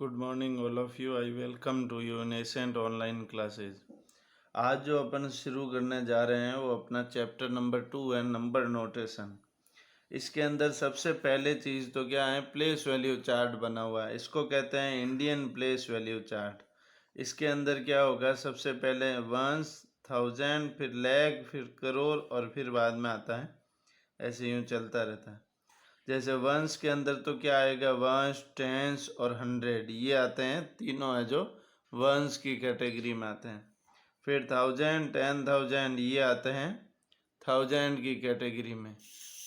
Good morning all of you. I welcome to you nascent online classes. आज जो अपन शुरू करने जा रहे हैं वो अपना चैप्टर नंबर 2 है, नंबर नोटेशन। इसके अंदर सबसे पहले चीज़ तो क्या है, प्लेस वैल्यू चार्ट बना हुआ है। इसको कहते हैं इंडियन प्लेस वैल्यू चार्ट। इसके अंदर क्या होगा, सबसे पहले वंस, थाउजेंड, फिर लैख, फिर करोड़ और फिर बाद में आता है, ऐसे यूँ चलता रहता है। जैसे वंस के अंदर तो क्या आएगा, वंस, टेंस और हंड्रेड, ये आते हैं, तीनों है जो वंस की कैटेगरी में आते हैं। फिर थाउजेंड, 10,000 ये आते हैं थाउजेंड की कैटेगरी में।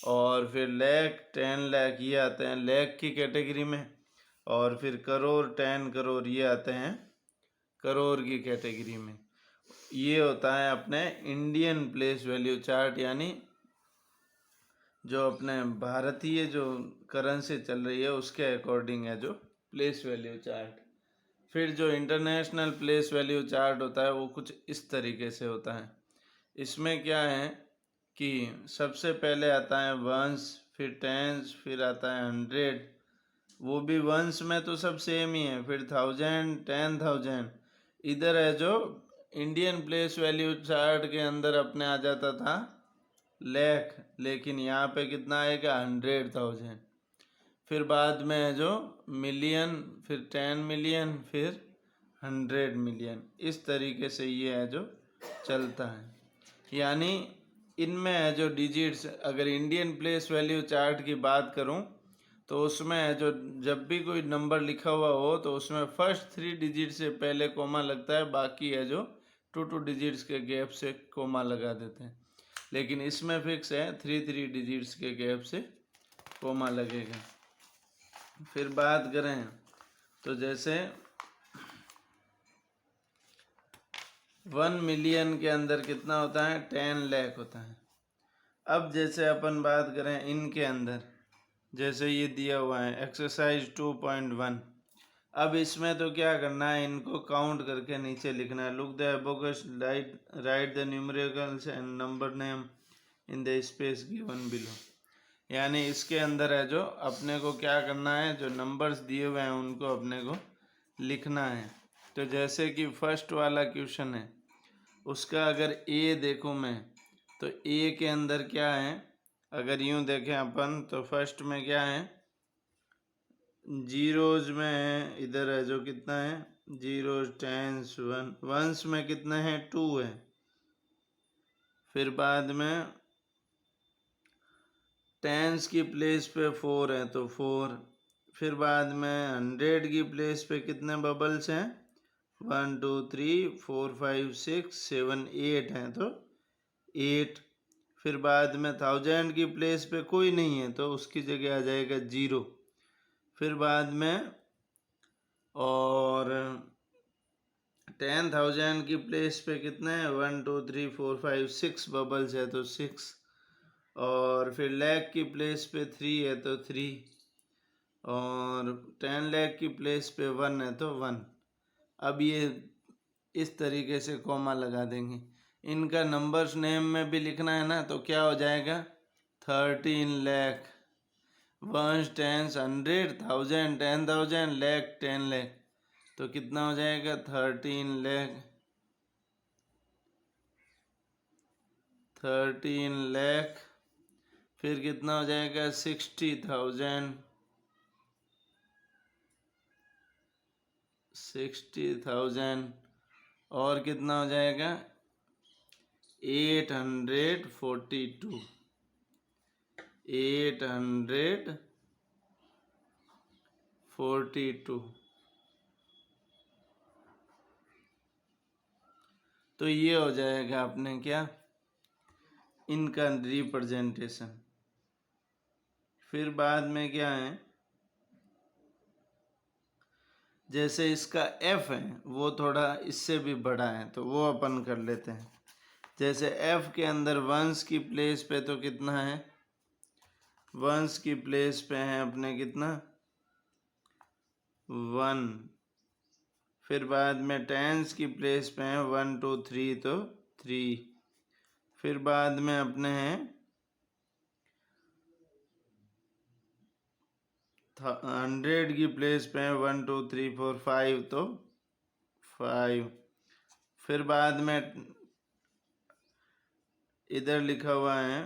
और फिर लैख, 10 लाख ये आते हैं लैख की कैटेगरी में। और फिर करोड़, 10 करोड़ ये आते हैं करोड़ की कैटेगरी में। ये होता है अपने इंडियन प्लेस वैल्यू चार्ट, यानी जो अपने भारतीय जो करेंसी चल रही है उसके अकॉर्डिंग है जो प्लेस वैल्यू चार्ट। फिर जो इंटरनेशनल प्लेस वैल्यू चार्ट होता है वो कुछ इस तरीके से होता है। इसमें क्या है कि सबसे पहले आता है वंस, फिर टेंस, फिर आता है हंड्रेड, वो भी वंस में तो सब सेम ही है। फिर थाउजेंड, 10,000, इधर है जो इंडियन प्लेस वैल्यू चार्ट के अंदर अपने आ जाता था लैख, लेकिन यहाँ पे कितना आएगा, 100,000। फिर बाद में है जो मिलियन, फिर 10 मिलियन, फिर 100 मिलियन। इस तरीके से ये है जो चलता है। यानी इनमें है जो डिजिट्स, अगर इंडियन प्लेस वैल्यू चार्ट की बात करूं तो उसमें है जो जब भी कोई नंबर लिखा हुआ हो तो उसमें फर्स्ट 3 डिजिट से पहले कोमा लगता है, बाकी है जो 2 डिजिट्स के गैप से कोमा लगा देते हैं। लेकिन इसमें फिक्स है 3 डिजिट्स के गैप से कोमा लगेगा। फिर बात करें तो जैसे 1 मिलियन के अंदर कितना होता है, 10 लाख होता है। अब जैसे अपन बात करें इनके अंदर, जैसे ये दिया हुआ है एक्सरसाइज 2.1। अब इसमें तो क्या करना है, इनको काउंट करके नीचे लिखना है। Look the abacus, write the numericals and number name in the space given below. यानी इसके अंदर है जो अपने को क्या करना है, जो नंबर्स दिए हुए हैं उनको अपने को लिखना है। तो जैसे कि फर्स्ट वाला क्वेश्चन है, उसका अगर ए देखूँ मैं तो ए के अंदर क्या है, अगर यूँ देखें अपन तो फर्स्ट में क्या है, जीरोज में है, इधर है जो कितना है, जीरोज, टेंस, वंस में कितना है, 2 है। फिर बाद में टेंस की प्लेस पे 4 है तो 4। फिर बाद में 100 की प्लेस पे कितने बबल्स हैं, 1 2 3 4 5 6 7 8 हैं तो 8। फिर बाद में 1000 की प्लेस पे कोई नहीं है तो उसकी जगह आ जाएगा 0। फिर बाद में और 10,000 की प्लेस पे कितने हैं, 1 2 3 4 5 6 बबल्स है तो 6। और फिर लैख की प्लेस पे 3 है तो 3। और 10 लाख की प्लेस पे 1 है तो 1। अब ये इस तरीके से कॉमा लगा देंगे। इनका नंबर्स नेम में भी लिखना है ना, तो क्या हो जाएगा, 13 लाख, वंस, टेंस, 100, 1000, 10,000, लैख, 10 लाख, तो कितना हो जाएगा, 13 लाख, 13 लाख। फिर कितना हो जाएगा, 60,000, 60,000। और कितना हो जाएगा, 842, 842। तो ये हो जाएगा अपने क्या, इनका रिप्रेजेंटेशन। फिर बाद में क्या है, जैसे इसका f है वो थोड़ा इससे भी बड़ा है तो वो अपन कर लेते हैं। जैसे f के अंदर वंस की प्लेस पे तो कितना है, वंस की प्लेस पे है अपने कितना, 1। फिर बाद में टेंस की प्लेस पे है 1 2 3 तो 3। फिर बाद में अपने हैं 100 की प्लेस पे 1 2 3 4 5 तो 5। फिर बाद में इधर लिखा हुआ है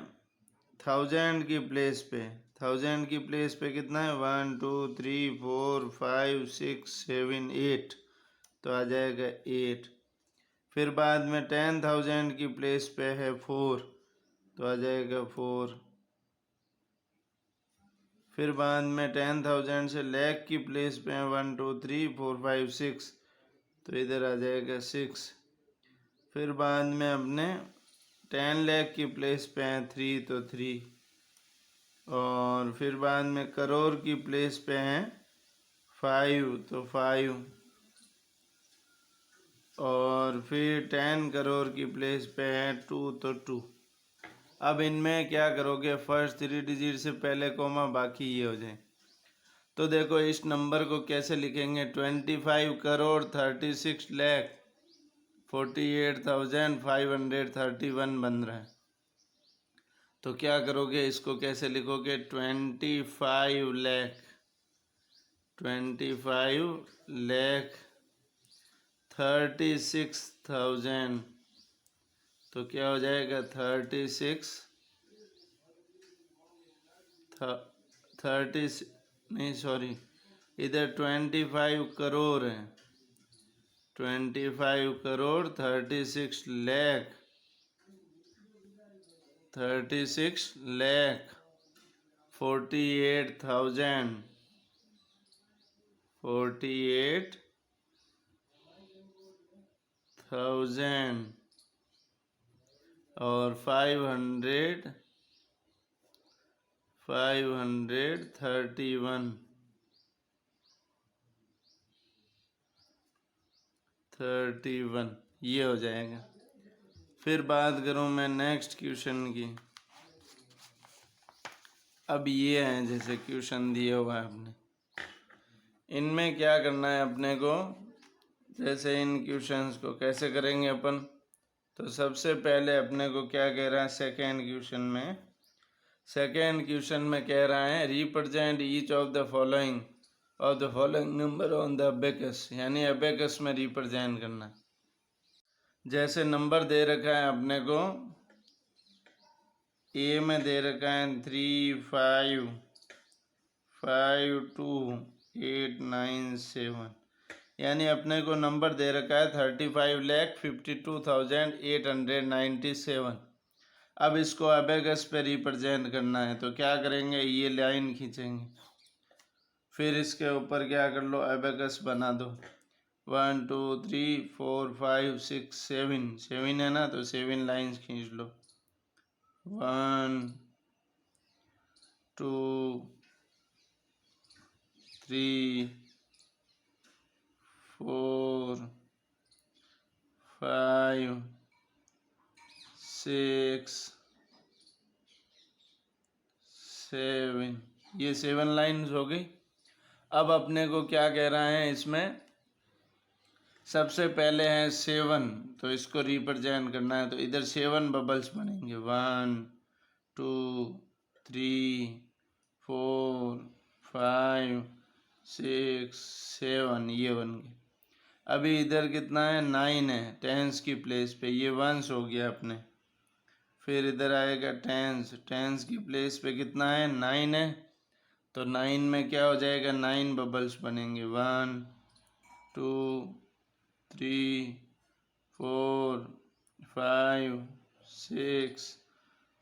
1000 की प्लेस पे, 1000 की प्लेस पे कितना है 1 2 3 4 5 6 7 8 तो आ जाएगा 8। फिर बाद में 10,000 की प्लेस पे है 4 तो आ जाएगा 4। फिर बाद में 10,000 से लाख की प्लेस पे है 1 2 3 4 5 6 तो इधर आ जाएगा 6। फिर बाद में अपने 10 लाख की प्लेस पे है 3 तो 3। और फिर बाद में करोड़ की प्लेस पे है 5 तो 5। और फिर 10 करोड़ की प्लेस पे है 2 तो 2। अब इनमें क्या करोगे, फर्स्ट 3 डिजिट से पहले कोमा बाकी ये हो जाए। तो देखो इस नंबर को कैसे लिखेंगे, 25 करोड़ 36 लाख 48,531 बन रहा है। तो क्या करोगे, इसको कैसे लिखोगे, 25 लाख 36,000 तो क्या हो जाएगा 30 नहीं सॉरी, इधर 25 करोड़ है, 25 करोड़ 36 लाख 48,000 और 531 ये हो जाएगा। फिर बात करूं मैं नेक्स्ट क्वेश्चन की। अब ये है जैसे क्वेश्चन दिया हुआ है अपने, इनमें क्या करना है अपने को, जैसे इन क्वेश्चंस को कैसे करेंगे अपन। तो सबसे पहले अपने को क्या कह रहा है सेकेंड क्वेश्चन में कह रहा है represent each of the following number on the abacus, यानी अबेकस में रिप्रेजेंट करना। जैसे नंबर दे रखा है अपने को, ए में दे रखा है 3 5 5 2 8 9 7, यानी अपने को नंबर दे रखा है 35,52,897। अब इसको अबेगस पे रिप्रेजेंट करना है तो क्या करेंगे, ये लाइन खींचेंगे, फिर इसके ऊपर क्या कर लो अबेगस बना दो। 1 2 3 4 5 6 7 है ना, तो 7 लाइन्स खींच लो। 1 2 3 4 5 6 7, ये 7 लाइन्स हो गई। अब अपने को क्या कह रहा है, इसमें सबसे पहले है 7 तो इसको रिप्रेजेंट करना है, तो इधर 7 बबल्स बनेंगे, 1 2 3 4 5 6 7 ये बन गए। अभी इधर कितना है 9 है, टेंस की प्लेस पे, ये वंस हो गया अपने। फिर इधर आएगा टेंस की प्लेस पे कितना है 9 है, तो 9 में क्या हो जाएगा 9 बबल्स बनेंगे, 1 2 3 4 5 6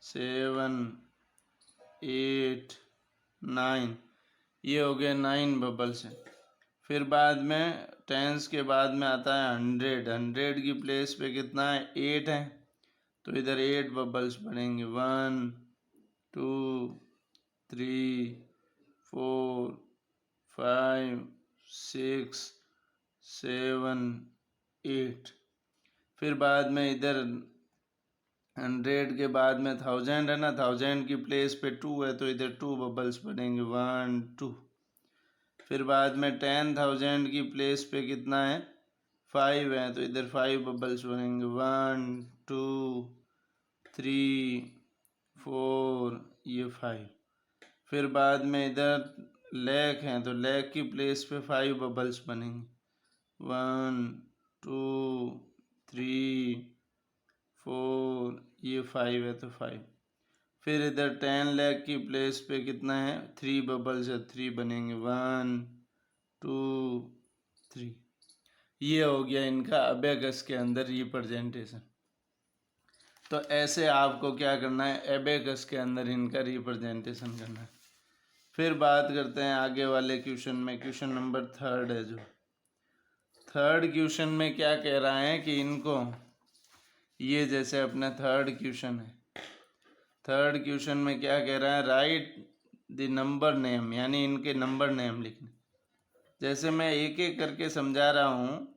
7 8 9 ये हो गए 9 बबल्स हैं। फिर बाद में टेंस के बाद में आता है 100 की प्लेस पे कितना है 8 है, तो इधर 8 बबल्स बनेंगे, 1 2 3 4 5 6 7 8। फिर बाद में इधर 100 के बाद में 1000 है ना, 1000 की प्लेस पे 2 है, तो इधर 2 बबल्स बनेंगे, 1 2। फिर बाद में 10,000 की प्लेस पे कितना है 5 है, तो इधर 5 बबल्स बनेंगे, 1 2 3 4 ये 5। फिर बाद में इधर लैख हैं तो लैख की प्लेस पे 5 बबल्स बनेंगे। 1 2 3 4, ये 5 है तो 5। फिर इधर 10 लाख की प्लेस पे कितना है, 3 बबल्स है, 3 बनेंगे। 1 2 3। ये हो गया इनका अबेगस के अंदर रिप्रेजेंटेशन। तो ऐसे आपको क्या करना है, एबेगस के अंदर इनका रिप्रेजेंटेशन करना है। फिर बात करते हैं आगे वाले क्वेश्चन में। क्वेश्चन नंबर 3 है जो थर्ड क्वेश्चन में क्या कह रहा है कि इनको, ये जैसे अपना थर्ड क्वेश्चन है, थर्ड क्वेश्चन में क्या कह रहा है, राइट द नंबर नेम, यानी इनके नंबर नेम लिखने। जैसे मैं एक एक करके समझा रहा हूँ,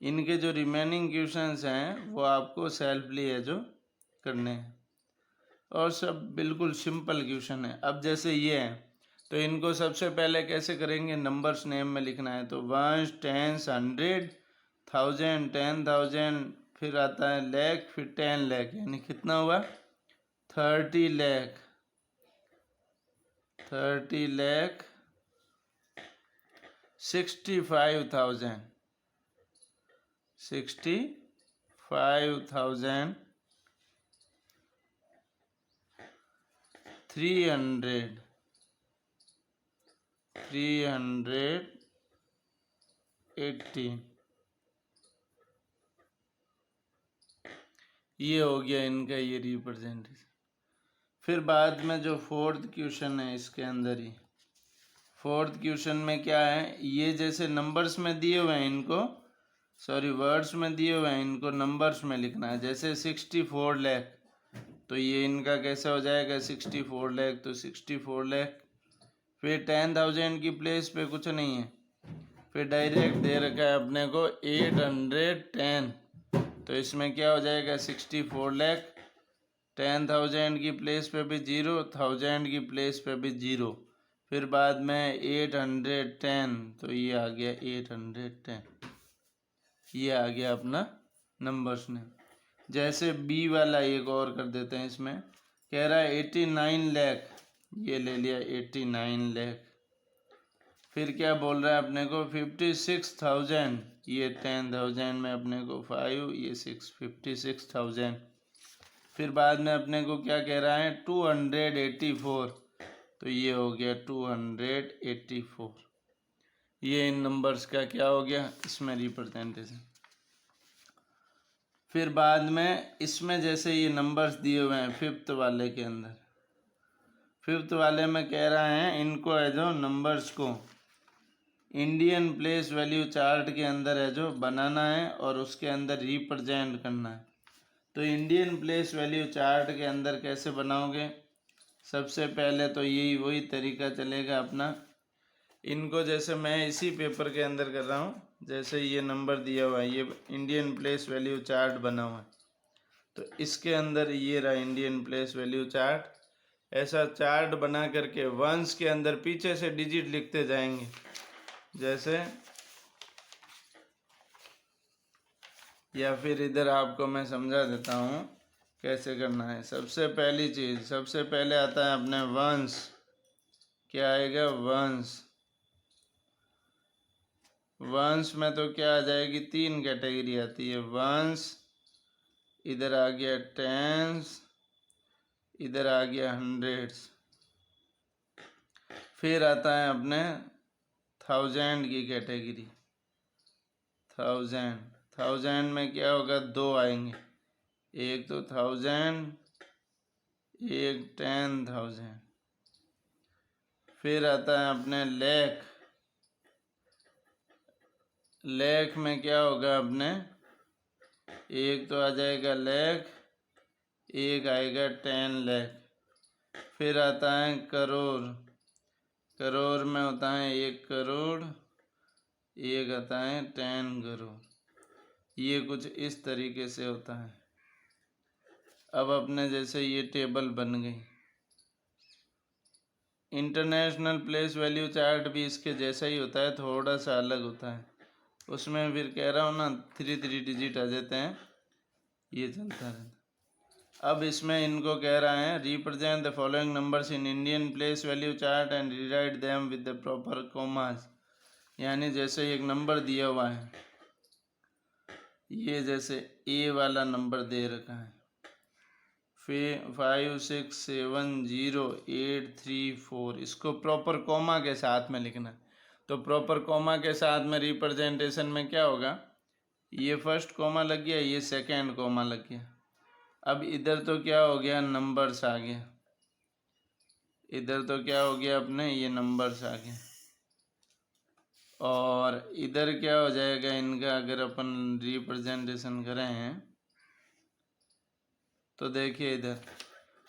इनके जो रिमेनिंग क्वेश्चंस हैं वो आपको सेल्फली है जो करने हैं, और सब बिल्कुल सिंपल क्वेश्चन है। अब जैसे ये है तो इनको सबसे पहले कैसे करेंगे, नंबर्स नेम में लिखना है। तो 1 10 100 1000 10,000, फिर आता है लैख, फिर 10 लाख, यानी कितना हुआ 30 लाख, 30 लाख 65,000, 65,300, 380। ये हो गया इनका ये रिप्रेजेंटेशन। फिर बाद में जो फोर्थ क्वेश्चन है, इसके अंदर ही फोर्थ क्वेश्चन में क्या है, ये जैसे नंबर्स में दिए हुए हैं इनको, सॉरी वर्ड्स में दिए हुए हैं, इनको नंबर्स में लिखना है। जैसे 64 लाख, तो ये इनका कैसे हो जाएगा 64 लाख, तो 64 लाख। फिर 10,000 की प्लेस पे कुछ नहीं है, फिर डायरेक्ट दे रखा है अपने को 810, तो इसमें क्या हो जाएगा 64 लाख, 10,000 की प्लेस पे भी 0, 1000 की प्लेस पे भी 0, फिर बाद में 810, तो ये आ गया 810, ये आ गया अपना नंबर्स ने। जैसे बी वाला एक और कर देते हैं, इसमें कह रहा है 89 लाख, ये ले लिया 89 लाख। फिर क्या बोल रहा है अपने को 56,000, ये 10,000 में अपने को 5, ये 6, 56,000। फिर बाद में अपने को क्या कह रहा है 284, तो ये हो गया 284। ये इन नंबर्स का क्या हो गया, इसमें रिप्रेजेंटेशन। फिर बाद में इसमें जैसे ये नंबर्स दिए हुए हैं फिफ्थ वाले के अंदर, फिफ्थ वाले में कह रहा है इनको है जो नंबर्स को इंडियन प्लेस वैल्यू चार्ट के अंदर है जो बनाना है और उसके अंदर रिप्रेजेंट करना है। तो इंडियन प्लेस वैल्यू चार्ट के अंदर कैसे बनाओगे, सबसे पहले तो यही वही तरीका चलेगा अपना। इनको जैसे मैं इसी पेपर के अंदर कर रहा हूँ, जैसे ये नंबर दिया हुआ है, ये इंडियन प्लेस वैल्यू चार्ट बना हुआ है, तो इसके अंदर ये रहा इंडियन प्लेस वैल्यू चार्ट। ऐसा चार्ट बना करके वंस के अंदर पीछे से डिजिट लिखते जाएंगे। जैसे, या फिर इधर आपको मैं समझा देता हूँ कैसे करना है। सबसे पहली चीज़, सबसे पहले आता है अपने वंस, क्या आएगा वंस। वंस में तो क्या आ जाएगी, 3 कैटेगरी आती है, वंस, इधर आ गया टेंस, इधर आ गया हंड्रेड्स। फिर आता है अपने 1000 की कैटेगरी, 1000, 1000 में क्या होगा, 2 आएंगे, एक तो 1000, एक 10,000। फिर आता है अपने लैख, लैख में क्या होगा अपने, एक तो आ जाएगा लैख, एक आएगा 10 लाख। फिर आता है करोड़, करोड़ में होता है 1 करोड़, एक आता है 10 करोड़। ये कुछ इस तरीके से होता है। अब अपने जैसे ये टेबल बन गई। इंटरनेशनल प्लेस वैल्यू चार्ट भी इसके जैसा ही होता है, थोड़ा सा अलग होता है। उसमें फिर कह रहा हूँ ना 3 3 डिजिट आ जाते हैं, ये चलता रहता है। अब इसमें इनको कह रहा है represent the following numbers in Indian place value chart and rewrite them with the proper commas. यानी जैसे एक नंबर दिया हुआ है, ये जैसे ए वाला नंबर दे रखा है 567083 इसको प्रॉपर कॉमा के साथ में लिखना है। तो प्रॉपर कॉमा के साथ में रिप्रेजेंटेशन में क्या होगा, ये फर्स्ट कॉमा लग गया, ये सेकंड कॉमा लग गया। अब इधर तो क्या हो गया, नंबर्स आ गया, इधर तो क्या हो गया अपने, ये नंबर्स आ गए। और इधर क्या हो जाएगा इनका, अगर अपन रिप्रेजेंटेशन करें हैं तो देखिए इधर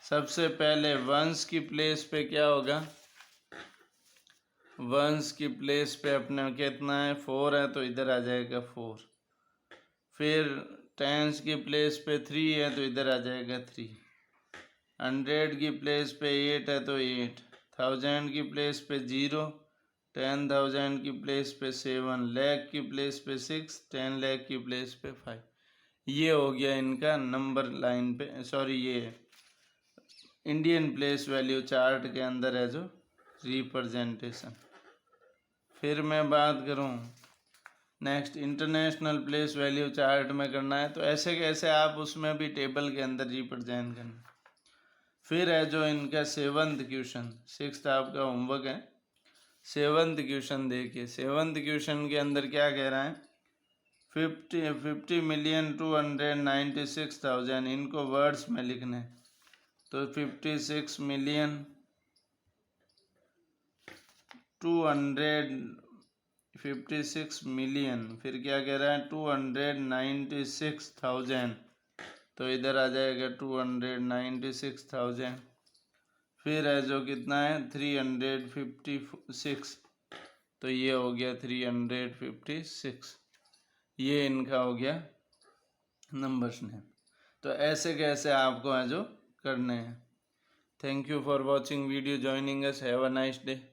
सबसे पहले वंस की प्लेस पे क्या होगा, वंस की प्लेस पे अपने कितना है 4 है, तो इधर आ जाएगा 4। फिर टेंस की प्लेस पे 3 है, तो इधर आ जाएगा 3। 100 की प्लेस पे 8 है, तो 8। 1000 की प्लेस पे 0। 10,000 की प्लेस पे 7। लाख की प्लेस पे 6। 10 लाख की प्लेस पे 5। ये हो गया इनका नंबर लाइन पे, सॉरी ये इंडियन प्लेस वैल्यू चार्ट के अंदर है जो रिप्रेजेंटेशन। फिर मैं बात करूं next international place value chart में करना है, तो ऐसे कैसे आप उसमें भी टेबल के अंदर रिप्रेजेंट करना। फिर है जो इनका 7th क्वेश्चन, 6th आपका होमवर्क है। 7th क्वेश्चन देखिए, 7th क्वेश्चन के अंदर क्या कह रहा है, 50,296,000 इनको वर्ड्स में लिखने, तो 56 मिलियन, फिर क्या कह रहा है 296,000, तो इधर आ जाएगा 296,000। फिर है जो कितना है 356, तो ये हो गया 356। ये इनका हो गया नंबर्स ने। तो ऐसे कैसे आपको है जो करने हैं। Thank you for watching video, joining us, have a nice day.